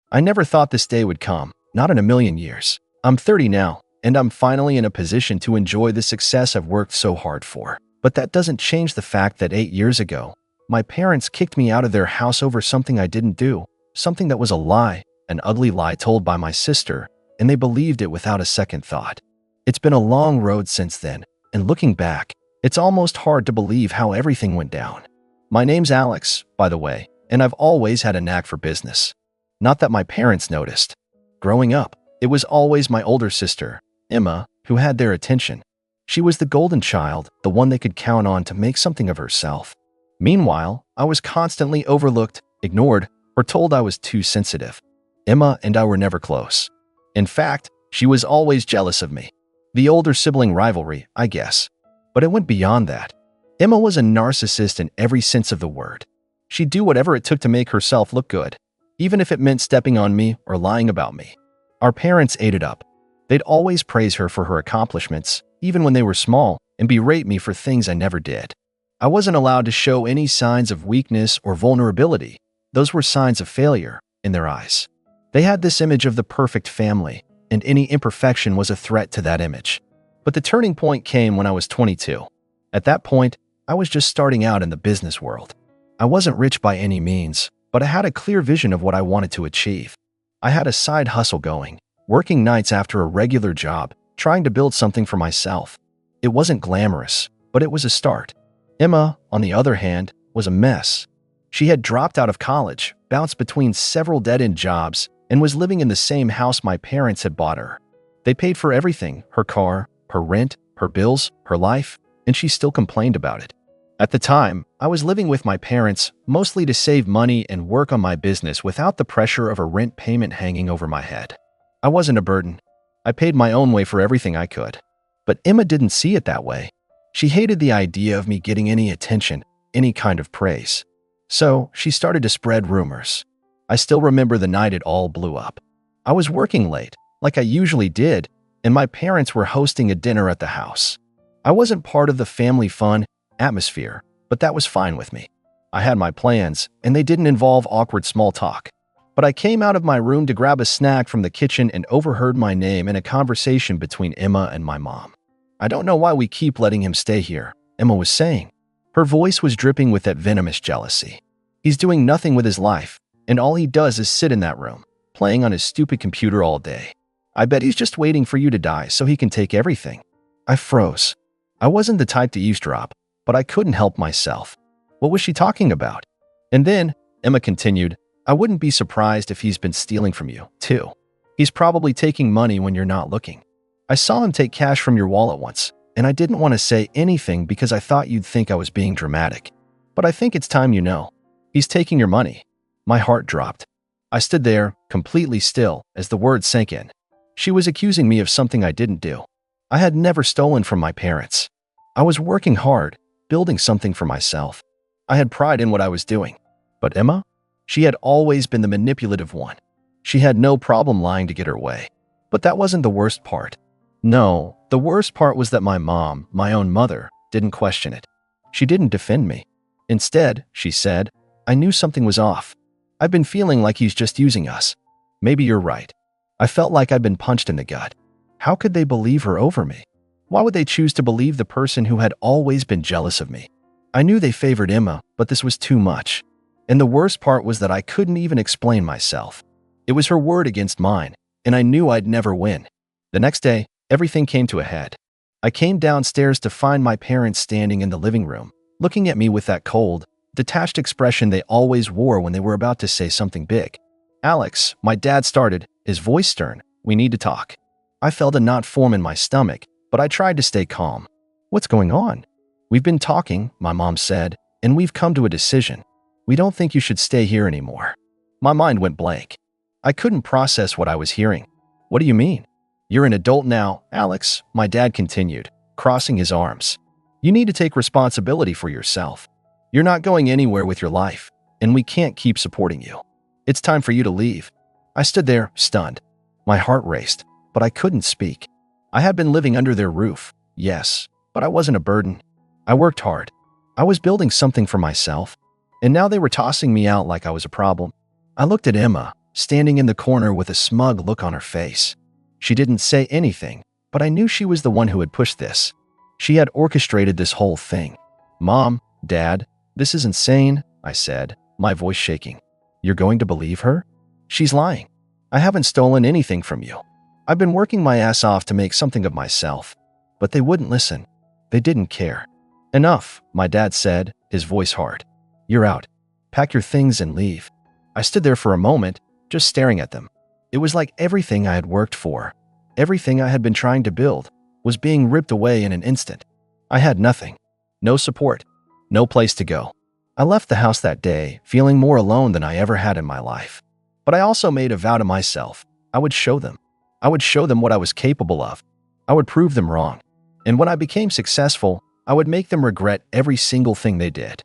I never thought this day would come, not in a million years. I'm 30 now, and I'm finally in a position to enjoy the success I've worked so hard for. But that doesn't change the fact that 8 years ago, my parents kicked me out of their house over something I didn't do, something that was a lie, an ugly lie told by my sister, and they believed it without a second thought. It's been a long road since then, and looking back, it's almost hard to believe how everything went down. My name's Alex, by the way, and I've always had a knack for business. Not that my parents noticed. Growing up, it was always my older sister, Emma, who had their attention. She was the golden child, the one they could count on to make something of herself. Meanwhile, I was constantly overlooked, ignored, or told I was too sensitive. Emma and I were never close. In fact, she was always jealous of me. The older sibling rivalry, I guess. But it went beyond that. Emma was a narcissist in every sense of the word. She'd do whatever it took to make herself look good, even if it meant stepping on me or lying about me. Our parents ate it up. They'd always praise her for her accomplishments, even when they were small, and berate me for things I never did. I wasn't allowed to show any signs of weakness or vulnerability. Those were signs of failure in their eyes. They had this image of the perfect family, and any imperfection was a threat to that image. But the turning point came when I was 22. At that point, I was just starting out in the business world. I wasn't rich by any means, but I had a clear vision of what I wanted to achieve. I had a side hustle going, working nights after a regular job, trying to build something for myself. It wasn't glamorous, but it was a start. Emma, on the other hand, was a mess. She had dropped out of college, bounced between several dead-end jobs, and was living in the same house my parents had bought her. They paid for everything, her car, her rent, her bills, her life, and she still complained about it. At the time, I was living with my parents, mostly to save money and work on my business without the pressure of a rent payment hanging over my head. I wasn't a burden. I paid my own way for everything I could. But Emma didn't see it that way. She hated the idea of me getting any attention, any kind of praise. So, she started to spread rumors. I still remember the night it all blew up. I was working late, like I usually did, and my parents were hosting a dinner at the house. I wasn't part of the family fun atmosphere, but that was fine with me. I had my plans, and they didn't involve awkward small talk. But I came out of my room to grab a snack from the kitchen and overheard my name in a conversation between Emma and my mom. "I don't know why we keep letting him stay here," Emma was saying. Her voice was dripping with that venomous jealousy. "He's doing nothing with his life, and all he does is sit in that room, playing on his stupid computer all day. I bet he's just waiting for you to die so he can take everything." I froze. I wasn't the type to eavesdrop, but I couldn't help myself. What was she talking about? And then, Emma continued, "I wouldn't be surprised if he's been stealing from you, too. He's probably taking money when you're not looking. I saw him take cash from your wallet once, and I didn't want to say anything because I thought you'd think I was being dramatic. But I think it's time you know. He's taking your money." My heart dropped. I stood there, completely still, as the words sank in. She was accusing me of something I didn't do. I had never stolen from my parents. I was working hard, building something for myself. I had pride in what I was doing. But Emma? She had always been the manipulative one. She had no problem lying to get her way. But that wasn't the worst part. No, the worst part was that my mom, my own mother, didn't question it. She didn't defend me. Instead, she said, "I knew something was off. I've been feeling like he's just using us. Maybe you're right." I felt like I'd been punched in the gut. How could they believe her over me? Why would they choose to believe the person who had always been jealous of me? I knew they favored Emma, but this was too much. And the worst part was that I couldn't even explain myself. It was her word against mine, and I knew I'd never win. The next day, everything came to a head. I came downstairs to find my parents standing in the living room, looking at me with that cold, detached expression they always wore when they were about to say something big. "Alex," my dad started, his voice stern, "we need to talk." I felt a knot form in my stomach, but I tried to stay calm. "What's going on?" "We've been talking," my mom said, "and we've come to a decision. We don't think you should stay here anymore." My mind went blank. I couldn't process what I was hearing. "What do you mean?" "You're an adult now, Alex," my dad continued, crossing his arms. "You need to take responsibility for yourself. You're not going anywhere with your life, and we can't keep supporting you. It's time for you to leave." I stood there, stunned. My heart raced, but I couldn't speak. I had been living under their roof, yes, but I wasn't a burden. I worked hard. I was building something for myself, and now they were tossing me out like I was a problem. I looked at Emma, standing in the corner with a smug look on her face. She didn't say anything, but I knew she was the one who had pushed this. She had orchestrated this whole thing. "Mom, Dad, this is insane," I said, my voice shaking. "You're going to believe her? She's lying. I haven't stolen anything from you. I've been working my ass off to make something of myself." But they wouldn't listen. They didn't care. "Enough," my dad said, his voice hard. "You're out. Pack your things and leave." I stood there for a moment, just staring at them. It was like everything I had worked for, everything I had been trying to build, was being ripped away in an instant. I had nothing. No support. No place to go. I left the house that day feeling more alone than I ever had in my life. But I also made a vow to myself. I would show them. I would show them what I was capable of. I would prove them wrong. And when I became successful, I would make them regret every single thing they did.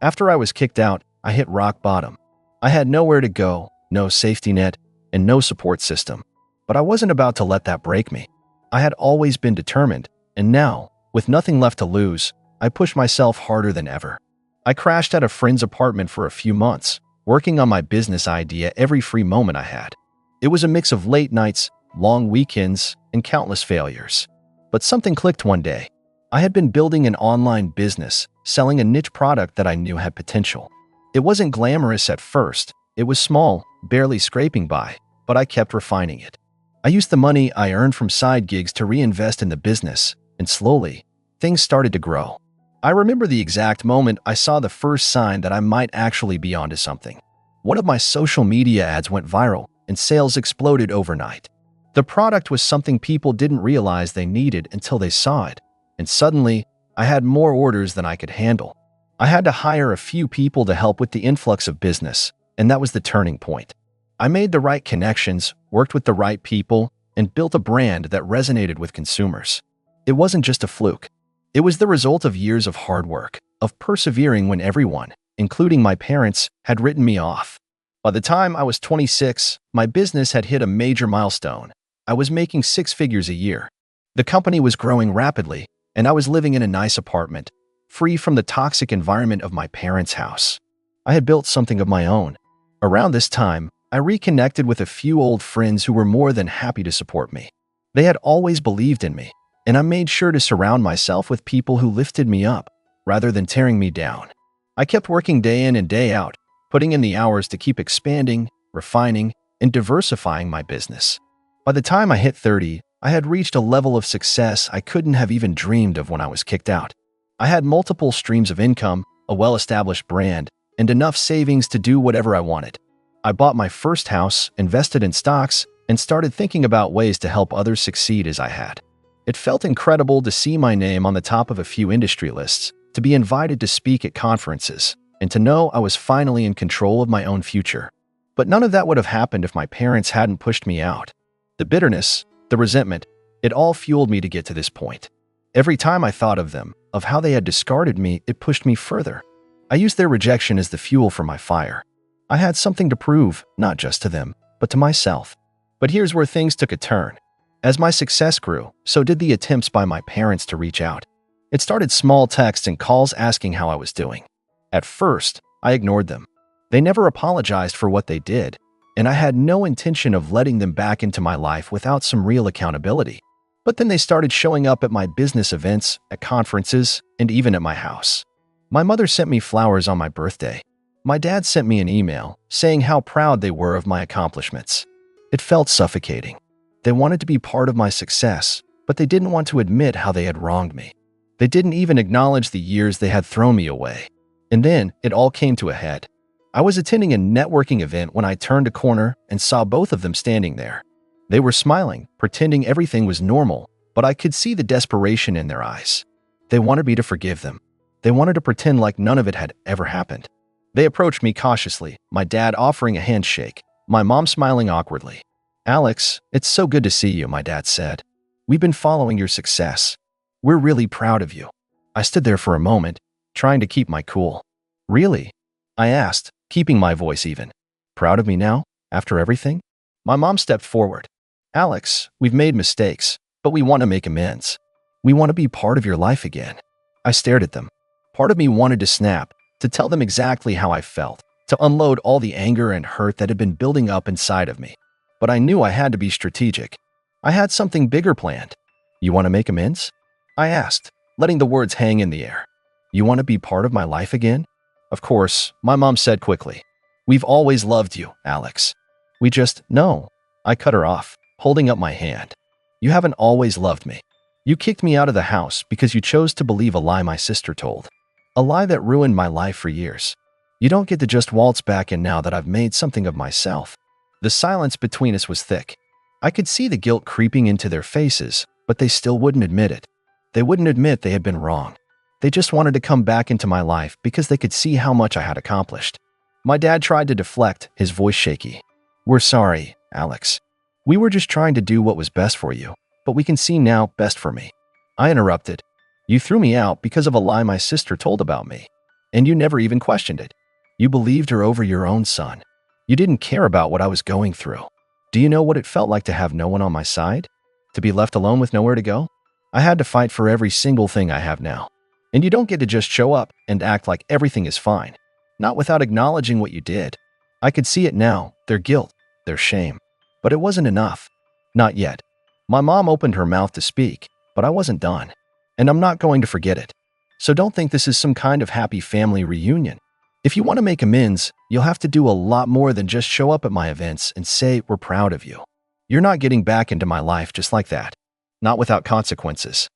After I was kicked out, I hit rock bottom. I had nowhere to go, no safety net, and no support system. But I wasn't about to let that break me. I had always been determined, and now, with nothing left to lose, I pushed myself harder than ever. I crashed at a friend's apartment for a few months, working on my business idea every free moment I had. It was a mix of late nights, long weekends, and countless failures. But something clicked one day. I had been building an online business, selling a niche product that I knew had potential. It wasn't glamorous at first. It was small, barely scraping by, but I kept refining it. I used the money I earned from side gigs to reinvest in the business, and slowly, things started to grow. I remember the exact moment I saw the first sign that I might actually be onto something. One of my social media ads went viral, and sales exploded overnight. The product was something people didn't realize they needed until they saw it, and suddenly, I had more orders than I could handle. I had to hire a few people to help with the influx of business, and that was the turning point. I made the right connections, worked with the right people, and built a brand that resonated with consumers. It wasn't just a fluke. It was the result of years of hard work, of persevering when everyone, including my parents, had written me off. By the time I was 26, my business had hit a major milestone. I was making 6 figures a year. The company was growing rapidly, and I was living in a nice apartment, free from the toxic environment of my parents' house. I had built something of my own. Around this time, I reconnected with a few old friends who were more than happy to support me. They had always believed in me, and I made sure to surround myself with people who lifted me up, rather than tearing me down. I kept working day in and day out, putting in the hours to keep expanding, refining, and diversifying my business. By the time I hit 30, I had reached a level of success I couldn't have even dreamed of when I was kicked out. I had multiple streams of income, a well-established brand, and enough savings to do whatever I wanted. I bought my first house, invested in stocks, and started thinking about ways to help others succeed as I had. It felt incredible to see my name on the top of a few industry lists, to be invited to speak at conferences, and to know I was finally in control of my own future. But none of that would have happened if my parents hadn't pushed me out. The bitterness, the resentment, it all fueled me to get to this point. Every time I thought of them, of how they had discarded me, it pushed me further. I used their rejection as the fuel for my fire. I had something to prove, not just to them, but to myself. But here's where things took a turn. As my success grew, so did the attempts by my parents to reach out. It started small texts and calls asking how I was doing. At first, I ignored them. They never apologized for what they did, and I had no intention of letting them back into my life without some real accountability. But then they started showing up at my business events, at conferences, and even at my house. My mother sent me flowers on my birthday. My dad sent me an email saying how proud they were of my accomplishments. It felt suffocating. They wanted to be part of my success, but they didn't want to admit how they had wronged me. They didn't even acknowledge the years they had thrown me away. And then it all came to a head. I was attending a networking event when I turned a corner and saw both of them standing there. They were smiling, pretending everything was normal, but I could see the desperation in their eyes. They wanted me to forgive them. They wanted to pretend like none of it had ever happened. They approached me cautiously, my dad offering a handshake, my mom smiling awkwardly. "Alex, it's so good to see you," my dad said. "We've been following your success. We're really proud of you." I stood there for a moment, trying to keep my cool. "Really?" I asked, keeping my voice even. "Proud of me now, after everything?" My mom stepped forward. "Alex, we've made mistakes, but we want to make amends. We want to be part of your life again." I stared at them. Part of me wanted to snap, to tell them exactly how I felt, to unload all the anger and hurt that had been building up inside of me. But I knew I had to be strategic. I had something bigger planned. You want to make amends? I asked, letting the words hang in the air. You want to be part of my life again? Of course, my mom said quickly. We've always loved you, Alex. We just, no. I cut her off, holding up my hand. You haven't always loved me. You kicked me out of the house because you chose to believe a lie my sister told. A lie that ruined my life for years. You don't get to just waltz back in now that I've made something of myself. The silence between us was thick. I could see the guilt creeping into their faces, but they still wouldn't admit it. They wouldn't admit they had been wrong. They just wanted to come back into my life because they could see how much I had accomplished. My dad tried to deflect, his voice shaky. We're sorry, Alex. We were just trying to do what was best for you, but we can see now best for me. I interrupted. You threw me out because of a lie my sister told about me, and you never even questioned it. You believed her over your own son. You didn't care about what I was going through. Do you know what it felt like to have no one on my side? To be left alone with nowhere to go? I had to fight for every single thing I have now. And you don't get to just show up and act like everything is fine. Not without acknowledging what you did. I could see it now, their guilt, their shame. But it wasn't enough. Not yet. My mom opened her mouth to speak, but I wasn't done. And I'm not going to forget it. So don't think this is some kind of happy family reunion. If you want to make amends, you'll have to do a lot more than just show up at my events and say we're proud of you. You're not getting back into my life just like that. Not without consequences.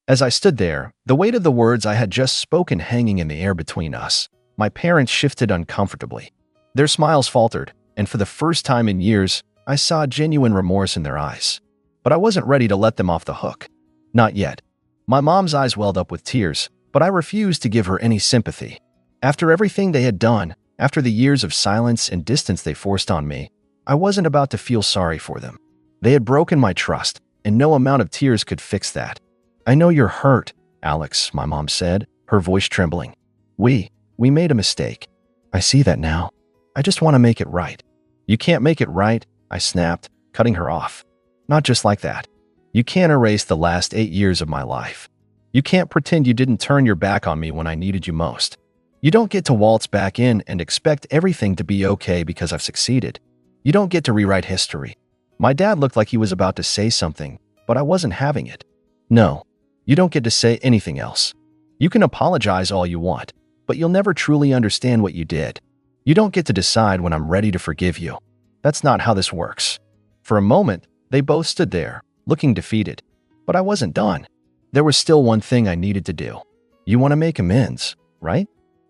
As I stood there, the weight of the words I had just spoken hanging in the air between us, my parents shifted uncomfortably. Their smiles faltered, and for the first time in years, I saw genuine remorse in their eyes. But I wasn't ready to let them off the hook. Not yet. My mom's eyes welled up with tears, but I refused to give her any sympathy. After everything they had done, after the years of silence and distance they forced on me, I wasn't about to feel sorry for them. They had broken my trust, and no amount of tears could fix that. I know you're hurt, Alex, my mom said, her voice trembling. We made a mistake. I see that now. I just want to make it right. You can't make it right, I snapped, cutting her off. Not just like that. You can't erase the last 8 years of my life. You can't pretend you didn't turn your back on me when I needed you most. You don't get to waltz back in and expect everything to be okay because I've succeeded. You don't get to rewrite history. My dad looked like he was about to say something, but I wasn't having it. No, you don't get to say anything else. You can apologize all you want, but you'll never truly understand what you did. You don't get to decide when I'm ready to forgive you. That's not how this works. For a moment, they both stood there, looking defeated. But I wasn't done. There was still one thing I needed to do. You want to make amends, right?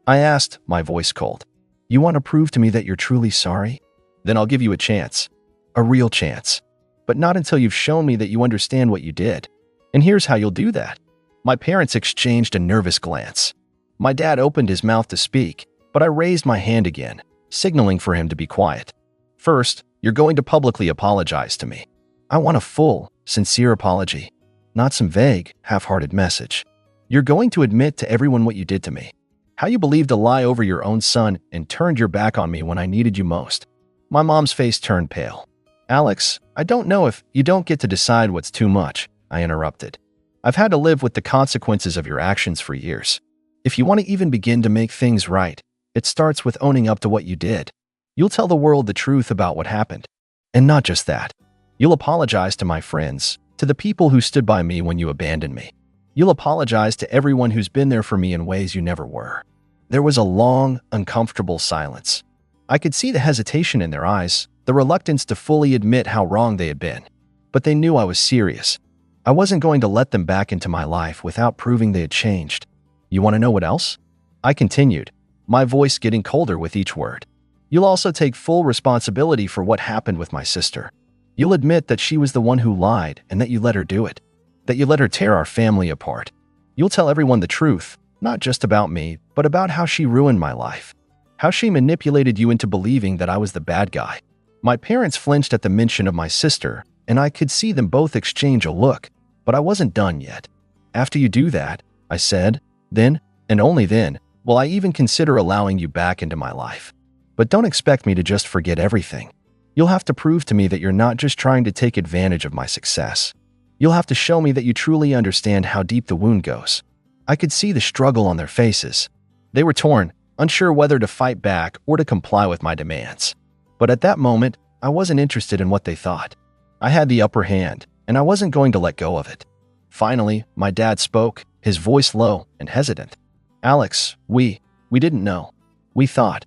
I asked, my voice cold. You want to prove to me that you're truly sorry? Then I'll give you a chance. A real chance. But not until you've shown me that you understand what you did. And here's how you'll do that. My parents exchanged a nervous glance. My dad opened his mouth to speak, but I raised my hand again, signaling for him to be quiet. First, you're going to publicly apologize to me. I want a full, sincere apology, not some vague, half-hearted message. You're going to admit to everyone what you did to me. How you believed a lie over your own son and turned your back on me when I needed you most. My mom's face turned pale. Alex, I don't know if you don't get to decide what's too much, I interrupted. I've had to live with the consequences of your actions for years. If you want to even begin to make things right, it starts with owning up to what you did. You'll tell the world the truth about what happened. And not just that. You'll apologize to my friends, to the people who stood by me when you abandoned me. You'll apologize to everyone who's been there for me in ways you never were. There was a long, uncomfortable silence. I could see the hesitation in their eyes, the reluctance to fully admit how wrong they had been. But they knew I was serious. I wasn't going to let them back into my life without proving they had changed. You want to know what else? I continued, my voice getting colder with each word. You'll also take full responsibility for what happened with my sister. You'll admit that she was the one who lied and that you let her do it. That you let her tear our family apart. You'll tell everyone the truth, not just about me, but about how she ruined my life. How she manipulated you into believing that I was the bad guy. My parents flinched at the mention of my sister, and I could see them both exchange a look, but I wasn't done yet. After you do that, I said, then, and only then, will I even consider allowing you back into my life. But don't expect me to just forget everything. You'll have to prove to me that you're not just trying to take advantage of my success. You'll have to show me that you truly understand how deep the wound goes. I could see the struggle on their faces. They were torn, unsure whether to fight back or to comply with my demands. But at that moment, I wasn't interested in what they thought. I had the upper hand, and I wasn't going to let go of it. Finally, my dad spoke, his voice low and hesitant. "Alex, we didn't know. We thought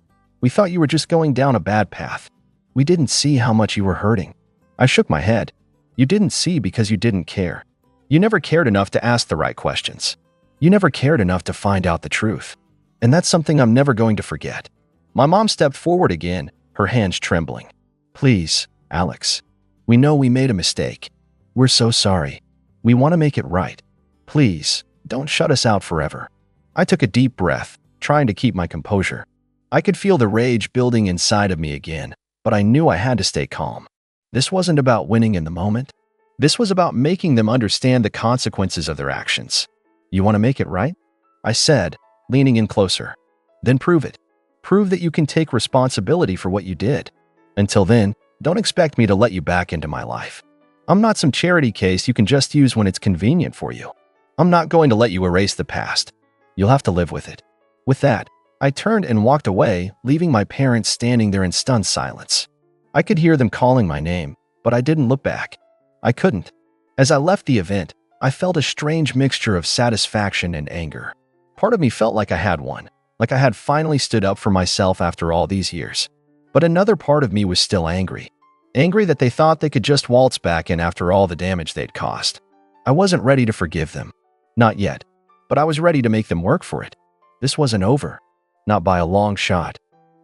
you were just going down a bad path. We didn't see how much you were hurting." I shook my head. "You didn't see because you didn't care. You never cared enough to ask the right questions. You never cared enough to find out the truth. And that's something I'm never going to forget." My mom stepped forward again, her hands trembling. "Please, Alex, we know we made a mistake. We're so sorry. We want to make it right. Please, don't shut us out forever." I took a deep breath, trying to keep my composure. I could feel the rage building inside of me again, but I knew I had to stay calm. This wasn't about winning in the moment. This was about making them understand the consequences of their actions. "You want to make it right?" I said, leaning in closer. "Then prove it. Prove that you can take responsibility for what you did. Until then, don't expect me to let you back into my life. I'm not some charity case you can just use when it's convenient for you. I'm not going to let you erase the past. You'll have to live with it." With that, I turned and walked away, leaving my parents standing there in stunned silence. I could hear them calling my name, but I didn't look back. I couldn't. As I left the event, I felt a strange mixture of satisfaction and anger. Part of me felt like I had won, like I had finally stood up for myself after all these years. But another part of me was still angry. Angry that they thought they could just waltz back in after all the damage they'd caused. I wasn't ready to forgive them. Not yet. But I was ready to make them work for it. This wasn't over. Not by a long shot.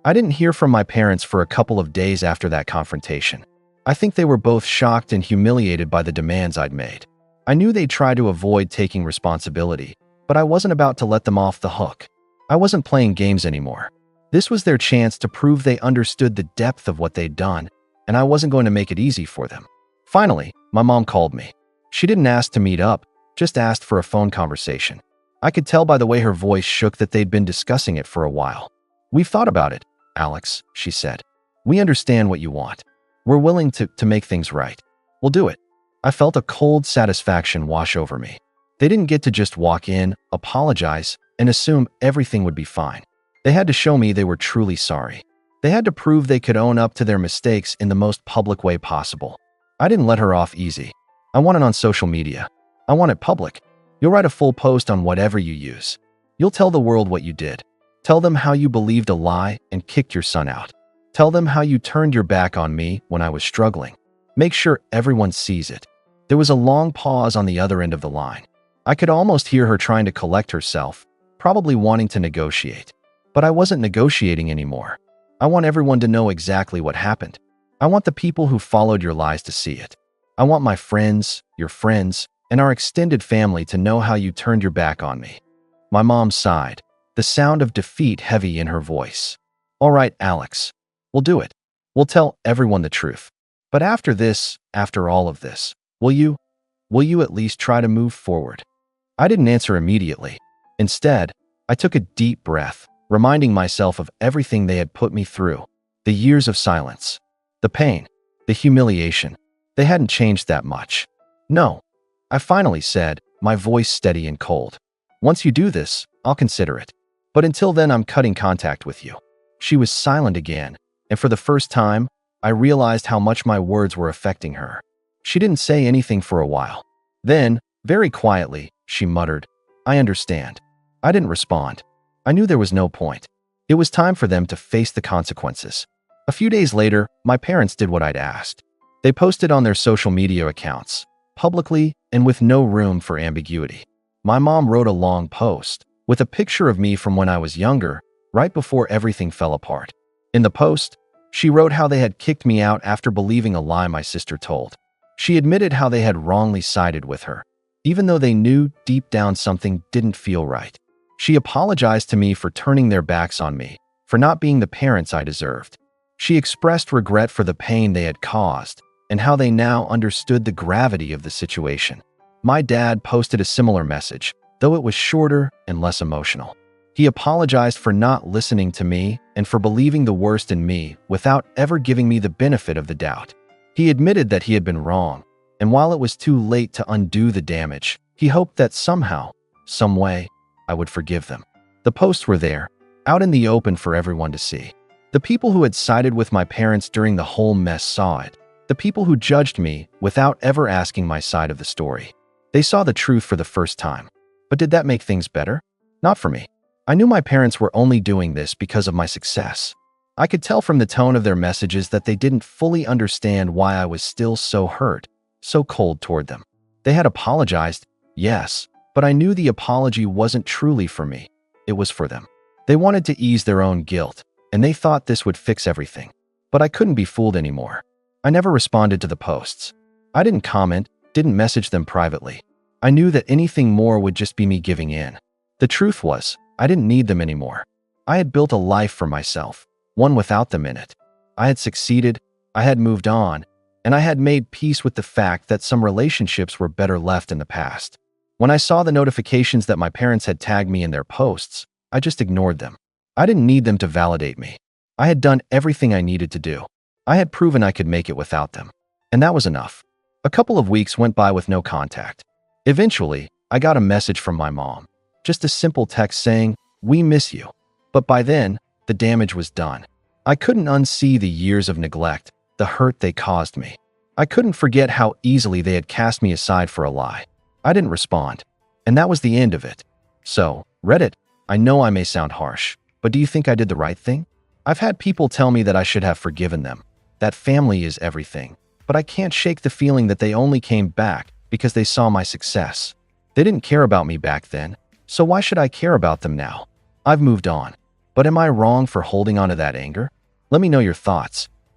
I didn't hear from my parents for a couple of days after that confrontation. I think they were both shocked and humiliated by the demands I'd made. I knew they'd try to avoid taking responsibility, but I wasn't about to let them off the hook. I wasn't playing games anymore. This was their chance to prove they understood the depth of what they'd done, and I wasn't going to make it easy for them. Finally, my mom called me. She didn't ask to meet up, just asked for a phone conversation. I could tell by the way her voice shook that they'd been discussing it for a while. "We've thought about it, Alex," she said. "We understand what you want. We're willing to make things right. We'll do it." I felt a cold satisfaction wash over me. They didn't get to just walk in, apologize, and assume everything would be fine. They had to show me they were truly sorry. They had to prove they could own up to their mistakes in the most public way possible. I didn't let her off easy. I want it on social media. I want it public. You'll write a full post on whatever you use. You'll tell the world what you did. Tell them how you believed a lie and kicked your son out. Tell them how you turned your back on me when I was struggling. Make sure everyone sees it." There was a long pause on the other end of the line. I could almost hear her trying to collect herself, probably wanting to negotiate. But I wasn't negotiating anymore. I want everyone to know exactly what happened. I want the people who followed your lies to see it. I want my friends, your friends, and our extended family to know how you turned your back on me. My mom sighed, the sound of defeat heavy in her voice. "All right, Alex. We'll do it. We'll tell everyone the truth. But after this, after all of this, will you at least try to move forward?" I didn't answer immediately. Instead, I took a deep breath, reminding myself of everything they had put me through. The years of silence, the pain, the humiliation. They hadn't changed that much. "No," I finally said, my voice steady and cold. "Once you do this, I'll consider it. But until then, I'm cutting contact with you." She was silent again, and for the first time, I realized how much my words were affecting her. She didn't say anything for a while. Then, very quietly, she muttered, "I understand." I didn't respond. I knew there was no point. It was time for them to face the consequences. A few days later, my parents did what I'd asked. They posted on their social media accounts, publicly and with no room for ambiguity. My mom wrote a long post with a picture of me from when I was younger, right before everything fell apart. In the post, she wrote how they had kicked me out after believing a lie my sister told. She admitted how they had wrongly sided with her, even though they knew deep down something didn't feel right. She apologized to me for turning their backs on me, for not being the parents I deserved. She expressed regret for the pain they had caused and how they now understood the gravity of the situation. My dad posted a similar message, though it was shorter and less emotional. He apologized for not listening to me and for believing the worst in me without ever giving me the benefit of the doubt. He admitted that he had been wrong, and while it was too late to undo the damage, he hoped that somehow, some way, I would forgive them. The posts were there. out in the open for everyone to see. The people who had sided with my parents during the whole mess saw it. The people who judged me without ever asking my side of the story. They saw the truth for the first time. But did that make things better? Not for me. I knew my parents were only doing this because of my success. I could tell from the tone of their messages that they didn't fully understand why I was still so hurt, so cold toward them. They had apologized, yes, but I knew the apology wasn't truly for me. It was for them. They wanted to ease their own guilt, and they thought this would fix everything. But I couldn't be fooled anymore. I never responded to the posts. I didn't comment, didn't message them privately. I knew that anything more would just be me giving in. The truth was, I didn't need them anymore. I had built a life for myself, one without them in it. I had succeeded, I had moved on, and I had made peace with the fact that some relationships were better left in the past. When I saw the notifications that my parents had tagged me in their posts, I just ignored them. I didn't need them to validate me. I had done everything I needed to do. I had proven I could make it without them. And that was enough. A couple of weeks went by with no contact. Eventually, I got a message from my mom. Just a simple text saying, "We miss you." But by then, the damage was done. I couldn't unsee the years of neglect, the hurt they caused me. I couldn't forget how easily they had cast me aside for a lie. I didn't respond. And that was the end of it. So, Reddit, I know I may sound harsh, but do you think I did the right thing? I've had people tell me that I should have forgiven them, that family is everything, but I can't shake the feeling that they only came back because they saw my success. They didn't care about me back then, so why should I care about them now? I've moved on. But am I wrong for holding on to that anger? Let me know your thoughts.